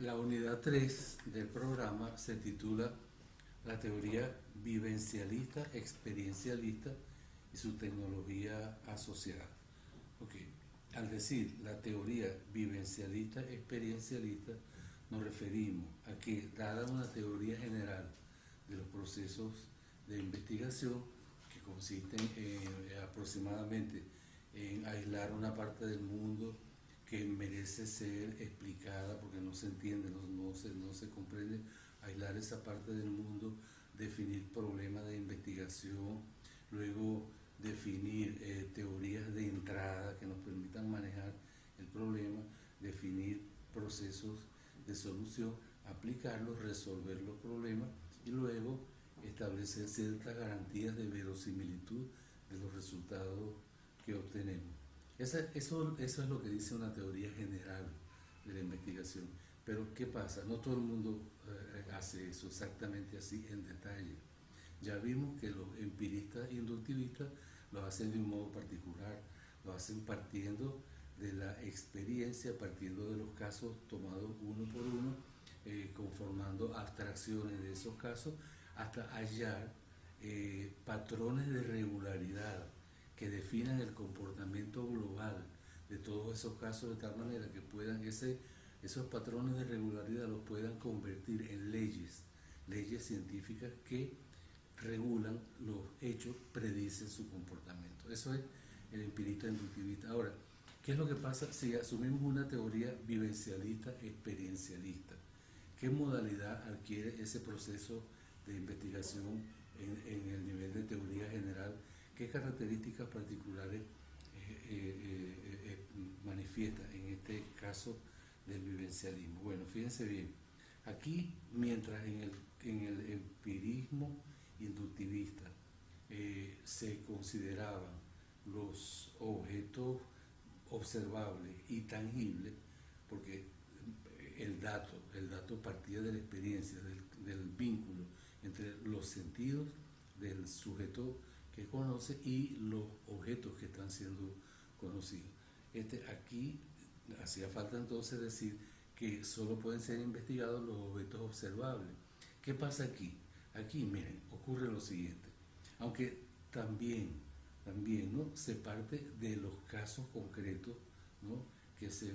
La unidad 3 del programa se titula La teoría vivencialista, experiencialista y su tecnología asociada. Okay. Al decir la teoría vivencialista, experiencialista, nos referimos a que, dada una teoría general de los procesos de investigación, que consisten aproximadamente en aislar una parte del mundo que merece ser explicada porque no se entiende, no se comprende, aislar esa parte del mundo, definir problemas de investigación, luego definir teorías de entrada que nos permitan manejar el problema, definir procesos de solución, aplicarlos, resolver los problemas y luego establecer ciertas garantías de verosimilitud de los resultados que obtenemos. Eso es lo que dice una teoría general de la investigación. Pero ¿qué pasa? No todo el mundo hace eso exactamente así en detalle. Ya vimos que los empiristas inductivistas lo hacen de un modo particular, lo hacen partiendo de la experiencia, partiendo de los casos tomados uno por uno, conformando abstracciones de esos casos, hasta hallar patrones de regularidad que definan el comportamiento global de todos esos casos de tal manera que puedan esos patrones de regularidad los puedan convertir en leyes científicas que regulan los hechos, predicen su comportamiento. Eso es el empirista inductivista. Ahora, ¿qué es lo que pasa si asumimos una teoría vivencialista, experiencialista? ¿Qué modalidad adquiere ese proceso de investigación en el nivel de teoría general? ¿Qué características particulares manifiesta en este caso del vivencialismo? Bueno, fíjense bien, aquí mientras en el empirismo inductivista se consideraban los objetos observables y tangibles, porque el dato partía de la experiencia, del vínculo entre los sentidos del sujeto que conoce y los objetos que están siendo conocidos. Aquí hacía falta entonces decir que solo pueden ser investigados los objetos observables. ¿Qué pasa aquí? Aquí, miren, ocurre lo siguiente. Aunque también ¿no? se parte de los casos concretos, ¿no? Fíjense,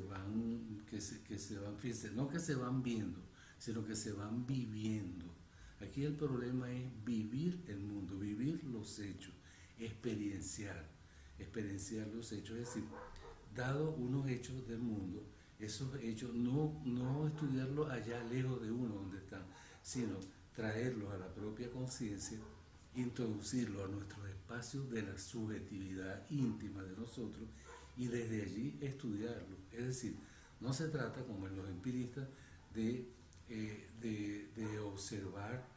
no que se van viendo, sino que se van viviendo. Aquí el problema es vivir el mundo, vivir los hechos, experienciar los hechos, es decir, dado unos hechos del mundo, esos hechos no estudiarlos allá lejos de uno donde están, sino traerlos a la propia conciencia, introducirlos a nuestros espacios de la subjetividad íntima de nosotros y desde allí estudiarlos. Es decir, no se trata, como en los empiristas, de observar,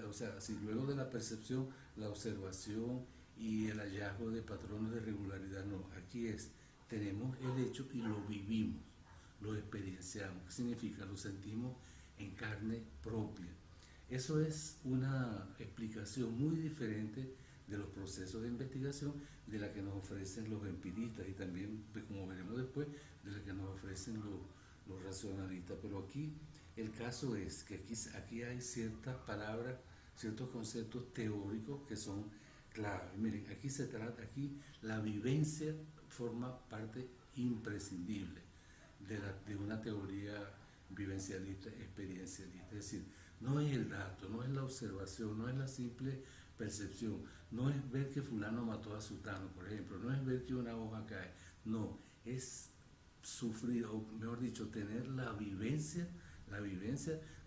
o sea, si luego de la percepción, la observación y el hallazgo de patrones de regularidad, no, aquí tenemos el hecho y lo vivimos, lo experienciamos. ¿Qué significa? Lo sentimos en carne propia. Eso es una explicación muy diferente de los procesos de investigación de la que nos ofrecen los empiristas y también, como veremos después, de la que nos ofrecen los racionalistas. Pero aquí el caso es que aquí hay ciertas palabras, ciertos conceptos teóricos que son clave. Miren, aquí la vivencia forma parte imprescindible de una teoría vivencialista, experiencialista. Es decir, no es el dato, no es la observación, no es la simple percepción, no es ver que fulano mató a sutano, por ejemplo, no es ver que una hoja cae, no, es sufrir, o mejor dicho, tener la vivencia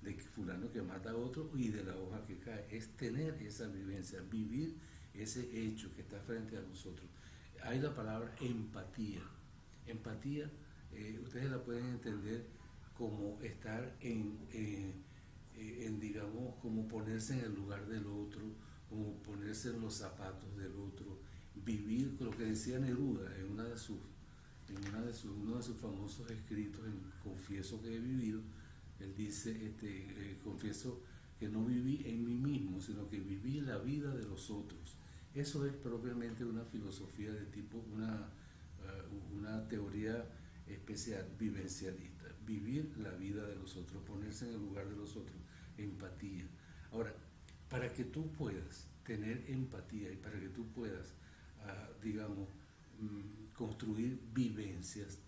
de que fulano que mata a otro y de la hoja que cae, es tener esa vivencia, vivir ese hecho que está frente a nosotros. Hay la palabra empatía. Empatía, ustedes la pueden entender como estar digamos, como ponerse en el lugar del otro, como ponerse en los zapatos del otro, vivir lo que decía Neruda en uno de sus famosos escritos, en Confieso que he vivido. Él dice, confieso que no viví en mí mismo, sino que viví la vida de los otros. Eso es propiamente una filosofía de tipo, una teoría especial vivencialista. vivir la vida de los otros, ponerse en el lugar de los otros, empatía. Ahora, para que tú puedas tener empatía y para que tú puedas, digamos, construir vivencias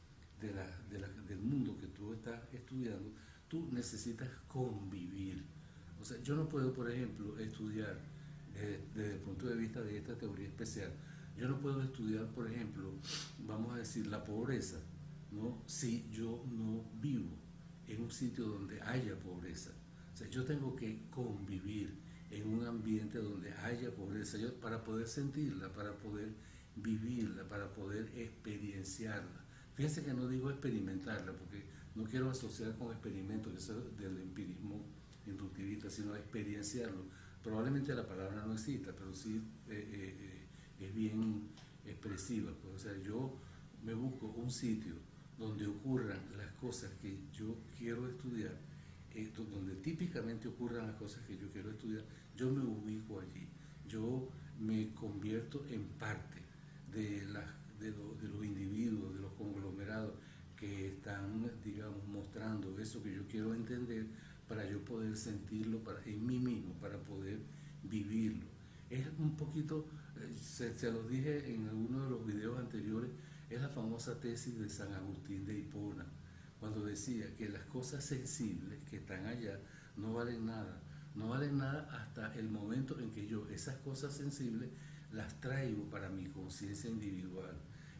del mundo que tú estás estudiando, tú necesitas convivir. O sea, yo no puedo, por ejemplo, estudiar desde el punto de vista de esta teoría especial. Yo no puedo estudiar, por ejemplo, vamos a decir, la pobreza, ¿no? Si yo no vivo en un sitio donde haya pobreza. O sea, yo tengo que convivir en un ambiente donde haya pobreza para poder sentirla, para poder vivirla, para poder experienciarla. Fíjense que no digo experimentarla, porque no quiero asociar con experimentos, eso es del empirismo inductivista, sino experienciarlo. Probablemente la palabra no exista, pero sí es bien expresiva. Pues, o sea, yo me busco un sitio donde ocurran las cosas que yo quiero estudiar, donde típicamente ocurran las cosas que yo quiero estudiar, yo me ubico allí, yo me convierto en parte de, de los individuos, de los conglomerados que están, digamos, mostrando eso que yo quiero entender para yo poder sentirlo en mí mismo, para poder vivirlo. Es un poquito, se los dije en alguno de los videos anteriores, es la famosa tesis de San Agustín de Hipona, cuando decía que las cosas sensibles que están allá no valen nada. No valen nada hasta el momento en que yo esas cosas sensibles las traigo para mi conciencia individual.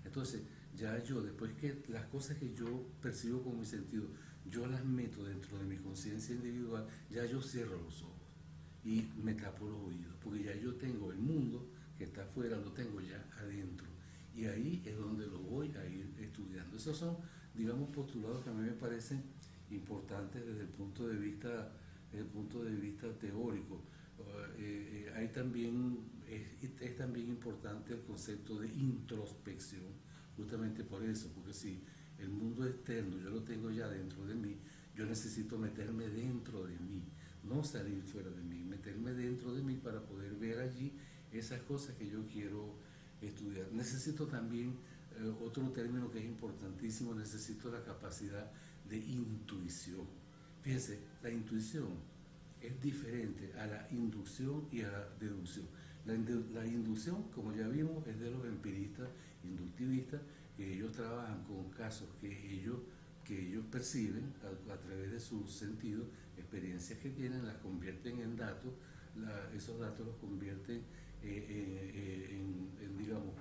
Entonces, ya yo, después que las cosas que yo percibo con mi sentido, yo las meto dentro de mi conciencia individual, ya yo cierro los ojos y me tapo los oídos, porque ya yo tengo el mundo que está afuera, lo tengo ya adentro. Y ahí es donde lo voy a ir estudiando. Esos son, digamos, postulados que a mí me parecen importantes desde el punto de vista teórico. Hay también, es también importante el concepto de introspección, justamente por eso, porque si el mundo externo yo lo tengo ya dentro de mí, yo necesito meterme dentro de mí, no salir fuera de mí, meterme dentro de mí para poder ver allí esas cosas que yo quiero estudiar. Necesito también, otro término que es importantísimo, necesito la capacidad de intuición. Fíjense, la intuición es diferente a la inducción y a la deducción. La inducción, como ya vimos, es de los empiristas inductivistas, que ellos trabajan con casos que ellos perciben a través de sus sentidos, experiencias que tienen, las convierten en datos, esos datos los convierten digamos,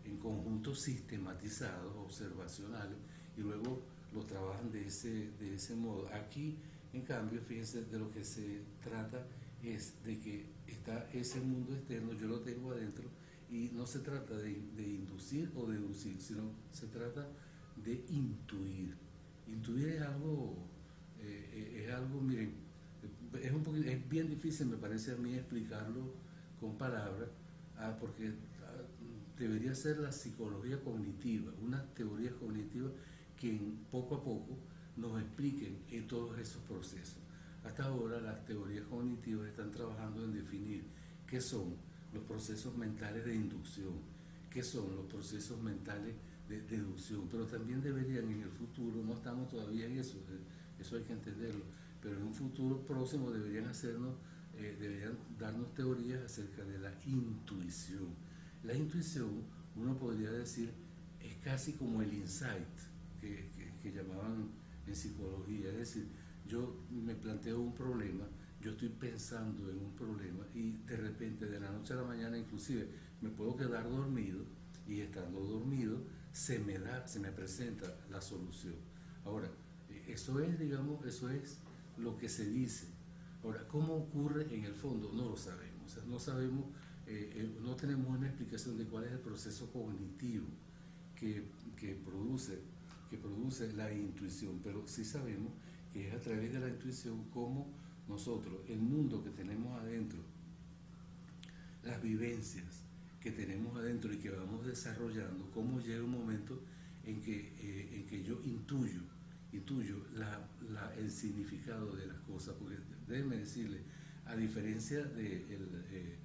en conjuntos sistematizados, observacionales, y luego los trabajan de ese modo. Aquí, en cambio, fíjense, de lo que se trata es de que está ese mundo externo, yo lo tengo adentro, y no se trata de inducir o deducir, sino se trata de intuir. Intuir es algo, miren, es bien difícil, me parece a mí, explicarlo con palabras, porque debería ser la psicología cognitiva, unas teorías cognitivas que poco a poco nos expliquen todos esos procesos. Hasta ahora las teorías cognitivas están trabajando en definir qué son los procesos mentales de inducción, qué son los procesos mentales de deducción, pero también deberían en el futuro, no estamos todavía en eso, eso hay que entenderlo, pero en un futuro próximo deberían darnos teorías acerca de la intuición. La intuición, uno podría decir, es casi como el insight que llamaban en psicología, es decir, yo me planteo un problema, yo estoy pensando en un problema y de repente, de la noche a la mañana, inclusive me puedo quedar dormido y estando dormido se me presenta la solución. Ahora, eso es, digamos, eso es lo que se dice. Ahora, ¿cómo ocurre en el fondo? No lo sabemos. O sea, no sabemos, no tenemos una explicación de cuál es el proceso cognitivo que, que, produce, que produce la intuición, pero sí sabemos que es a través de la intuición como nosotros, el mundo que tenemos adentro, las vivencias que tenemos adentro y que vamos desarrollando, cómo llega un momento en que yo intuyo el significado de las cosas, porque déjenme decirle, a diferencia de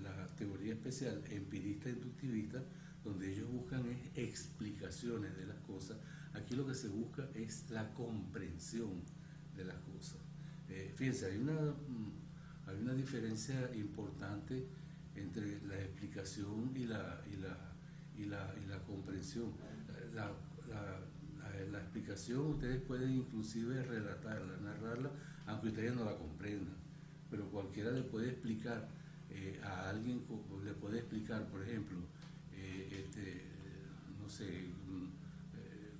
la teoría especial empirista inductivista, donde ellos buscan explicaciones de las cosas, Aquí lo que se busca es la comprensión de las cosas. Fíjense, hay una diferencia importante entre la explicación y la comprensión. La, la explicación ustedes pueden inclusive relatarla, narrarla, aunque ustedes no la comprendan, pero cualquiera le puede explicar a alguien, le puede explicar, por ejemplo, no sé,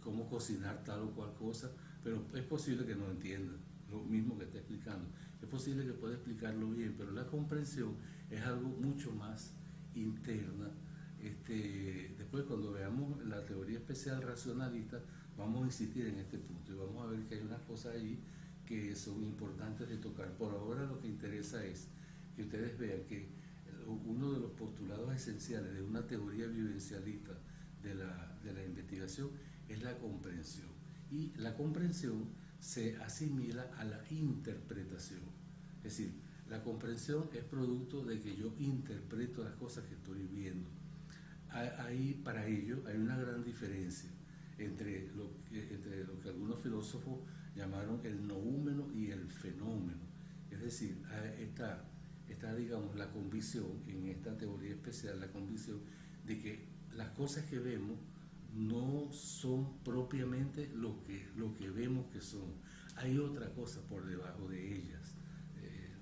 cómo cocinar tal o cual cosa, pero es posible que no entienda lo mismo que está explicando. Es posible que pueda explicarlo bien, pero la comprensión es algo mucho más interna. Después, cuando veamos la teoría especial racionalista, vamos a insistir en este punto y vamos a ver que hay unas cosas ahí que son importantes de tocar. Por ahora lo que interesa es que ustedes vean que uno de los postulados esenciales de una teoría vivencialista de la investigación es la comprensión. Y la comprensión se asimila a la interpretación. Es decir, la comprensión es producto de que yo interpreto las cosas que estoy viendo. Para ello hay una gran diferencia entre lo que algunos filósofos llamaron el noúmeno y el fenómeno. Es decir, está, digamos, la convicción en esta teoría especial, la convicción de que las cosas que vemos no son propiamente lo que vemos que son. Hay otra cosa por debajo de ellas.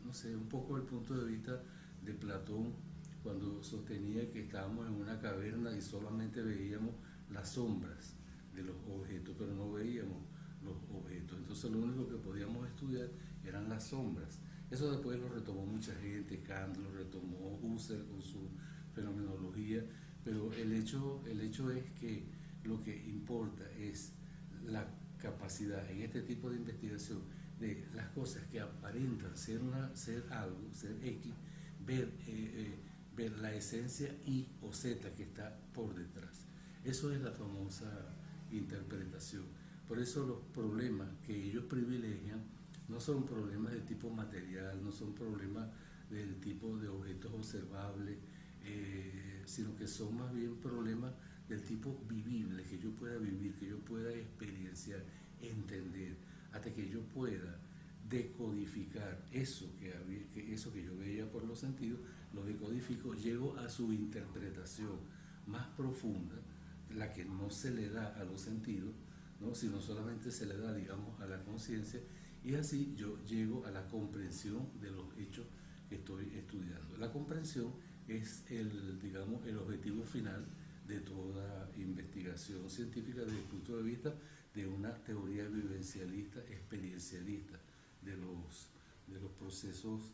No sé, un poco el punto de vista de Platón cuando sostenía que estábamos en una caverna y solamente veíamos las sombras de los objetos, pero no veíamos los objetos. Entonces lo único que podíamos estudiar eran las sombras. Eso después lo retomó mucha gente, Kant lo retomó, Husserl con su fenomenología, pero el hecho es que lo que importa es la capacidad en este tipo de investigación de las cosas que aparentan ser algo, ser X, ver la esencia Y o Z que está por detrás. Eso es la famosa interpretación. Por eso los problemas que ellos privilegian no son problemas de tipo material, no son problemas del tipo de objetos observables, sino que son más bien problemas del tipo vivible, que yo pueda vivir, que yo pueda experienciar, entender, hasta que yo pueda decodificar eso eso que yo veía por los sentidos, lo decodifico, llego a su interpretación más profunda, la que no se le da a los sentidos, ¿no? Sino solamente se le da, digamos, a la conciencia, y así yo llego a la comprensión de los hechos que estoy estudiando. La comprensión es digamos, el objetivo final de toda investigación científica desde el punto de vista de una teoría vivencialista, experiencialista de los procesos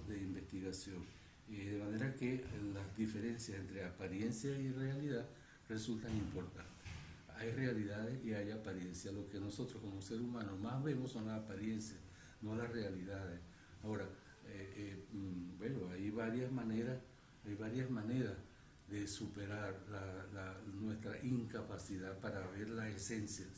de investigación. De manera que las diferencias entre apariencia y realidad resultan importantes. Hay realidades y hay apariencias. Lo que nosotros como seres humanos más vemos son las apariencias, no las realidades. Ahora, bueno, hay varias maneras de superar nuestra incapacidad para ver las esencias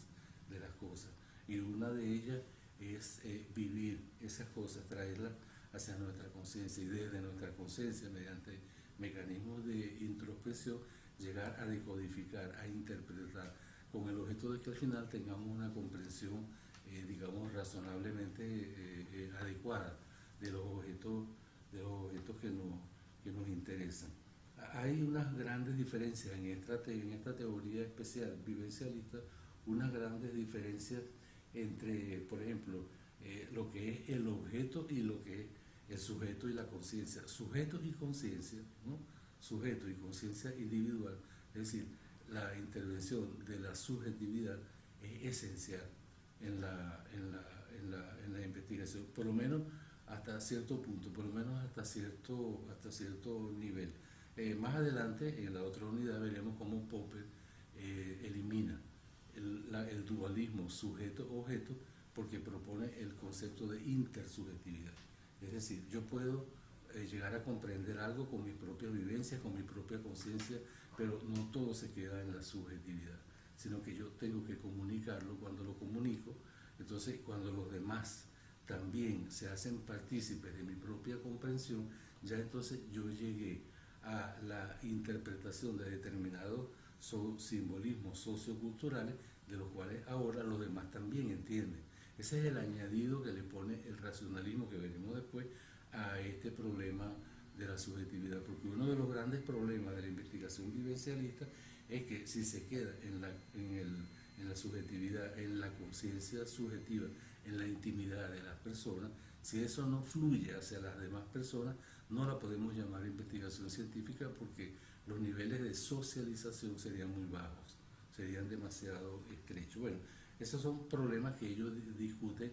de las cosas. Y una de ellas es vivir esas cosas, traerlas hacia nuestra conciencia y desde nuestra conciencia, mediante mecanismos de introspección, llegar a decodificar, a interpretar, con el objeto de que al final tengamos una comprensión, digamos, razonablemente adecuada de los objetos que nos interesan. Hay unas grandes diferencias en esta teoría especial vivencialista, unas grandes diferencias entre, por ejemplo, lo que es el objeto y lo que es el sujeto y la conciencia. Sujeto y conciencia, ¿no? Sujeto y conciencia individual, es decir, la intervención de la subjetividad es esencial en la investigación, por lo menos hasta cierto punto, por lo menos hasta cierto nivel. Más adelante, en la otra unidad, veremos cómo Popper elimina el dualismo sujeto-objeto porque propone el concepto de intersubjetividad. Es decir, yo puedo llegar a comprender algo con mis propias vivencias, con mi propia conciencia, pero no todo se queda en la subjetividad, sino que yo tengo que comunicarlo. Cuando lo comunico, entonces cuando los demás también se hacen partícipes de mi propia comprensión, ya entonces yo llegué a la interpretación de determinados son simbolismos socioculturales de los cuales ahora los demás también entienden. Ese es el añadido que le pone el racionalismo, que veremos después, a este problema de la subjetividad, porque uno de los grandes problemas de la investigación vivencialista es que si se queda en la subjetividad, en la conciencia subjetiva, en la intimidad de las personas, si eso no fluye hacia las demás personas, no la podemos llamar investigación científica, porque los niveles de socialización serían muy bajos, serían demasiado estrechos. Bueno, esos son problemas que ellos discuten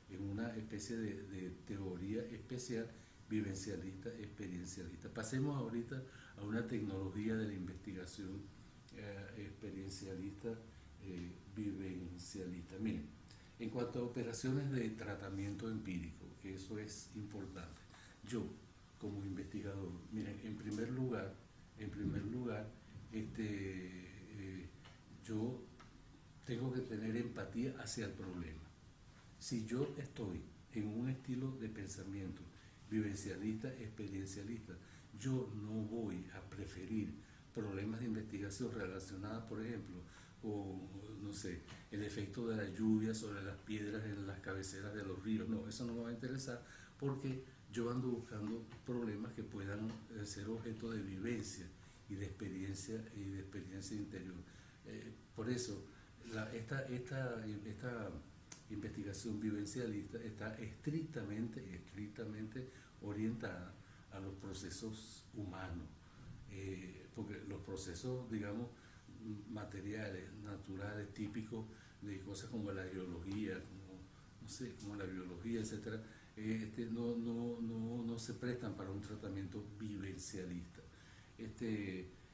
en una especie de teoría especial vivencialista, experiencialista. Pasemos ahorita a una tecnología de la investigación experiencialista, vivencialista. Miren, en cuanto a operaciones de tratamiento empírico, que eso es importante, yo como investigador, miren, en primer lugar, yo tengo que tener empatía hacia el problema. Si yo estoy en un estilo de pensamiento vivencialista, experiencialista, yo no voy a preferir problemas de investigación relacionados, por ejemplo, con, no sé, el efecto de la lluvia sobre las piedras en las cabeceras de los ríos. No, eso no me va a interesar, porque yo ando buscando problemas que puedan ser objeto de vivencia y de experiencia interior. Por eso, esta investigación vivencialista está estrictamente orientada a los procesos humanos, porque los procesos, digamos, materiales, naturales, típicos de cosas como la geología, como la biología, etcétera, no se prestan para un tratamiento vivencialista.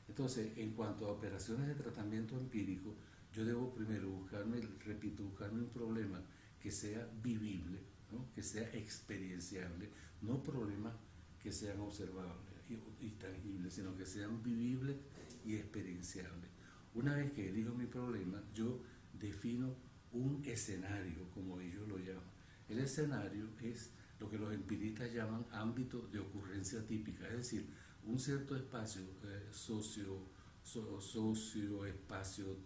Entonces, en cuanto a operaciones de tratamiento empírico, yo debo primero buscarme un problema que sea vivible, ¿no? Que sea experienciable, no problemas que sean observables y tangibles, sino que sean vivibles y experienciables. Una vez que elijo mi problema, yo defino un escenario, como ellos lo llaman. El escenario es lo que los empiristas llaman ámbito de ocurrencia típica, es decir, un cierto espacio socio-espacio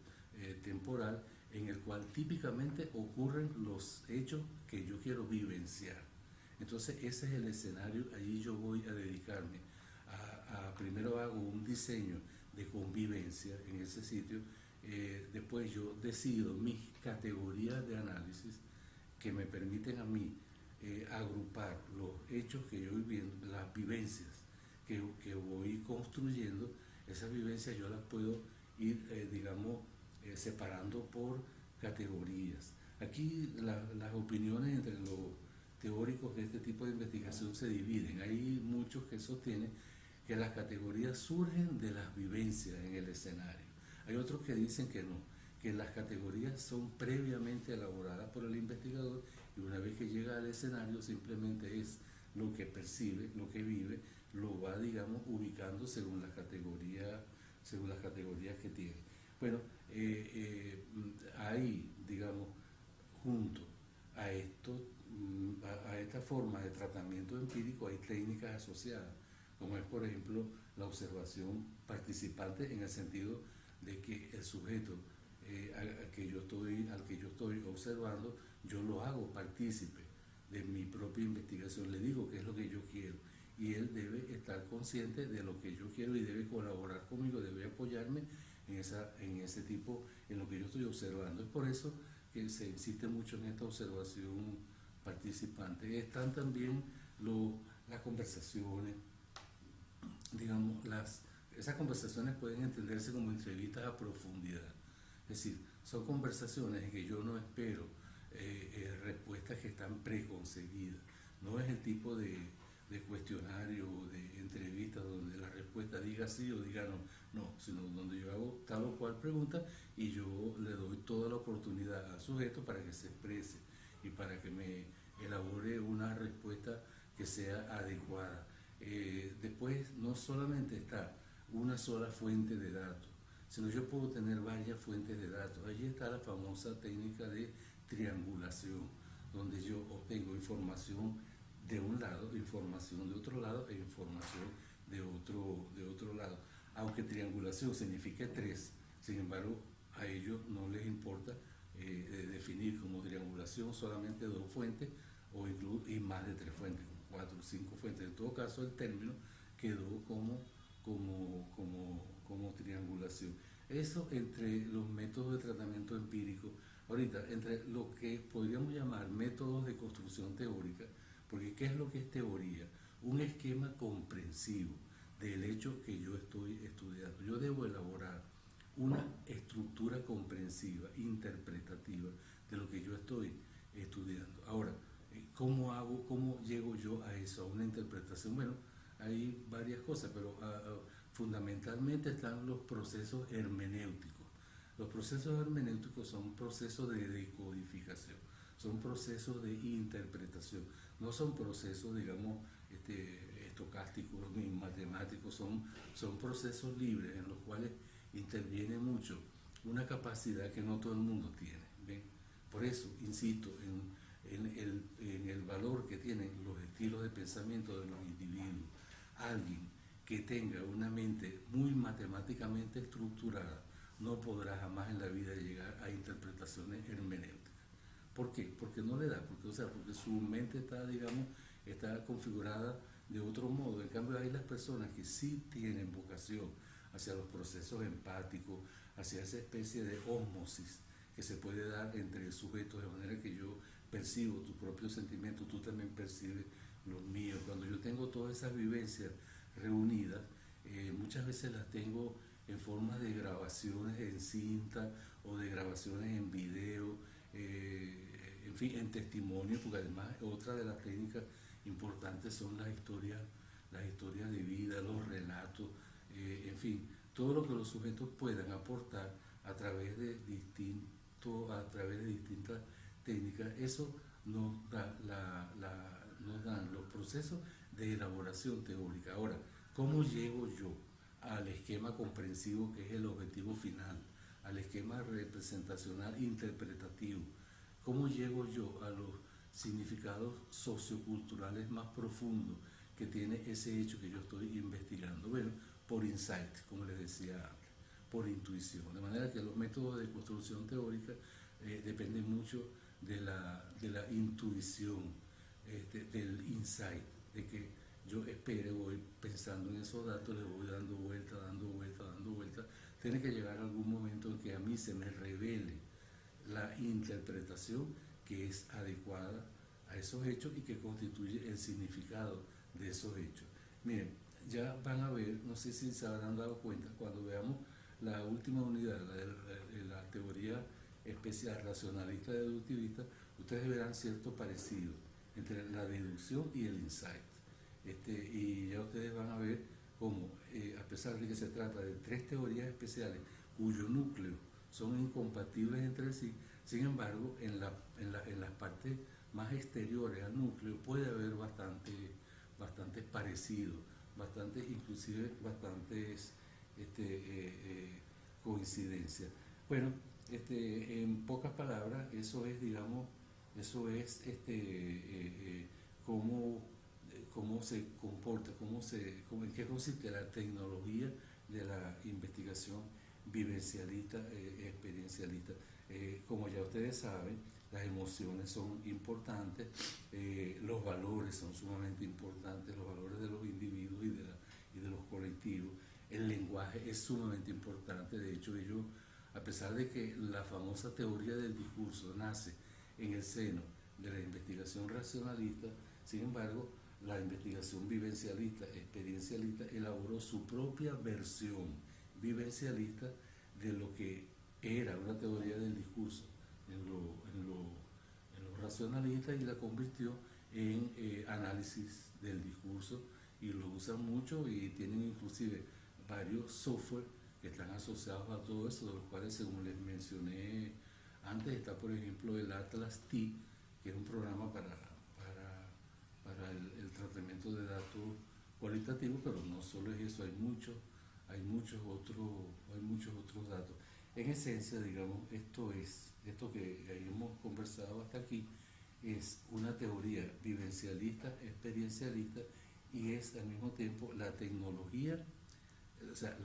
temporal en el cual típicamente ocurren los hechos que yo quiero vivenciar. Entonces ese es el escenario, allí yo voy a dedicarme primero hago un diseño de convivencia en ese sitio, después yo decido mis categorías de análisis que me permiten a mí agrupar los hechos que yo voy viendo, las vivencias que voy construyendo. Esas vivencias yo las puedo ir, separando por categorías. Aquí las opiniones entre los teóricos de este tipo de investigación se dividen. Hay muchos que sostienen que las categorías surgen de las vivencias en el escenario. Hay otros que dicen que no, que las categorías son previamente elaboradas por el investigador, y una vez que llega al escenario simplemente es lo que percibe, lo que vive, lo va, digamos, ubicando según las categorías que tiene. Bueno, ahí, digamos, junto a esta forma de tratamiento empírico hay técnicas asociadas, como es, por ejemplo, la observación participante, en el sentido de que el sujeto al que yo estoy observando, yo lo hago partícipe de mi propia investigación, le digo qué es lo que yo quiero, y él debe estar consciente de lo que yo quiero y debe colaborar conmigo, debe apoyarme en lo que yo estoy observando. Es por eso que se insiste mucho en esta observación participante. Están también las conversaciones, digamos, esas conversaciones pueden entenderse como entrevistas a profundidad. Es decir, son conversaciones en que yo no espero respuestas que están preconcebidas. No es el tipo de cuestionario o de entrevista donde la respuesta diga sí o diga no, sino donde yo hago tal o cual pregunta y yo le doy toda la oportunidad al sujeto para que se exprese y para que me elabore una respuesta que sea adecuada. Después no solamente está una sola fuente de datos, sino yo puedo tener varias fuentes de datos. Allí está la famosa técnica de triangulación, donde yo obtengo información de un lado, información de otro lado e información de otro lado. aunque triangulación signifique tres, sin embargo, a ellos no les importa definir como triangulación solamente dos fuentes y más de tres fuentes, como cuatro o cinco fuentes. En todo caso, el término quedó como triangulación. Eso entre los métodos de tratamiento empírico, ahorita, entre lo que podríamos llamar métodos de construcción teórica, porque ¿qué es lo que es teoría? Un esquema comprensivo del hecho que yo estoy estudiando. Yo debo elaborar una estructura comprensiva, interpretativa de lo que yo estoy estudiando. Ahora, ¿cómo llego yo a eso, a una interpretación? Bueno, hay varias cosas, pero fundamentalmente están los procesos hermenéuticos. Los procesos hermenéuticos son procesos de decodificación, son procesos de interpretación, no son procesos, digamos, estocásticos ni matemáticos, son procesos libres en los cuales interviene mucho una capacidad que no todo el mundo tiene. ¿Ven? Por eso insisto en el valor que tienen los estilos de pensamiento de los individuos. Alguien que tenga una mente muy matemáticamente estructurada no podrá jamás en la vida llegar a interpretaciones hermenéuticas. ¿Por qué? Porque no le da, porque su mente está, digamos, está configurada de otro modo. En cambio, hay las personas que sí tienen vocación hacia los procesos empáticos, hacia esa especie de ósmosis que se puede dar entre sujetos, de manera que yo percibo tus propios sentimientos, tú también percibes los míos. Cuando yo tengo todas esas vivencias reunidas, muchas veces las tengo en forma de grabaciones en cinta o de grabaciones en video, en fin, en testimonio, porque además otra de las técnicas importantes son las historias de vida, los relatos, en fin, todo lo que los sujetos puedan aportar a través de distintas técnicas. Eso nos dan los procesos de elaboración teórica. Ahora, ¿cómo llego yo al esquema comprensivo, que es el objetivo final, al esquema representacional interpretativo? ¿Cómo llego yo a los significados socioculturales más profundos que tiene ese hecho que yo estoy investigando? Bueno, por insight, como les decía antes, por intuición. De manera que los métodos de construcción teórica dependen mucho de la intuición, del insight, de que yo espere, voy pensando en esos datos, le voy dando vuelta, dando vuelta, dando vuelta. Tiene que llegar algún momento en que a mí se me revele la interpretación que es adecuada a esos hechos y que constituye el significado de esos hechos. Miren, ya van a ver, no sé si se habrán dado cuenta, cuando veamos la última unidad, la teoría especial racionalista deductivista, ustedes verán cierto parecido entre la deducción y el insight. Y ya ustedes van a ver cómo, a pesar de que se trata de tres teorías especiales cuyo núcleo son incompatibles entre sí, sin embargo, en las partes más exteriores al núcleo puede haber bastantes parecidos, inclusive bastantes coincidencias. Bueno, en pocas palabras, eso es, digamos, cómo se comporta, en qué consiste la tecnología de la investigación vivencialista, experiencialista. Como ya ustedes saben, las emociones son importantes, los valores son sumamente importantes, los valores de los individuos y de los colectivos. El lenguaje es sumamente importante. De hecho, ellos, a pesar de que la famosa teoría del discurso nace en el seno de la investigación racionalista, sin embargo, la investigación vivencialista, experiencialista, elaboró su propia versión vivencialista de lo que era una teoría del discurso en lo racionalista, y la convirtió en análisis del discurso, y lo usan mucho y tienen inclusive varios software que están asociados a todo eso, de los cuales, según les mencioné antes, está por ejemplo el Atlas T, que es un programa para el tratamiento de datos cualitativos, pero no solo es eso, hay muchos otros datos. En esencia, digamos, esto que hemos conversado hasta aquí, es una teoría vivencialista, experiencialista, y es al mismo tiempo la tecnología o sea,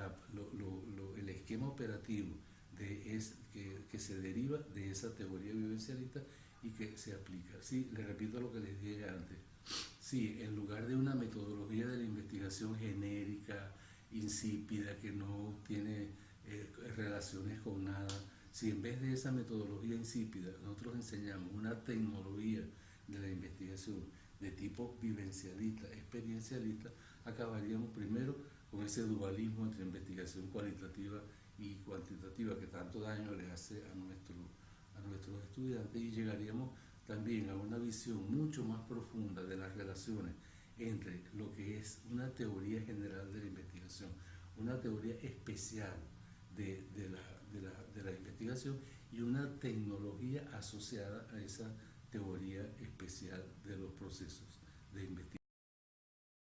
el esquema operativo que se deriva de esa teoría vivencialista y que se aplica. Sí, les repito lo que les dije antes. Sí, en lugar de una metodología de la investigación genérica, insípida, que no tiene relaciones con nada, si en vez de esa metodología insípida nosotros enseñamos una tecnología de la investigación de tipo vivencialista, experiencialista, acabaríamos primero con ese dualismo entre investigación cualitativa y cuantitativa que tanto daño le hace a nuestros estudiantes, y llegaríamos también a una visión mucho más profunda de las relaciones entre lo que es una teoría general de la investigación, una teoría especial de la investigación y una tecnología asociada a esa teoría especial de los procesos de investigación.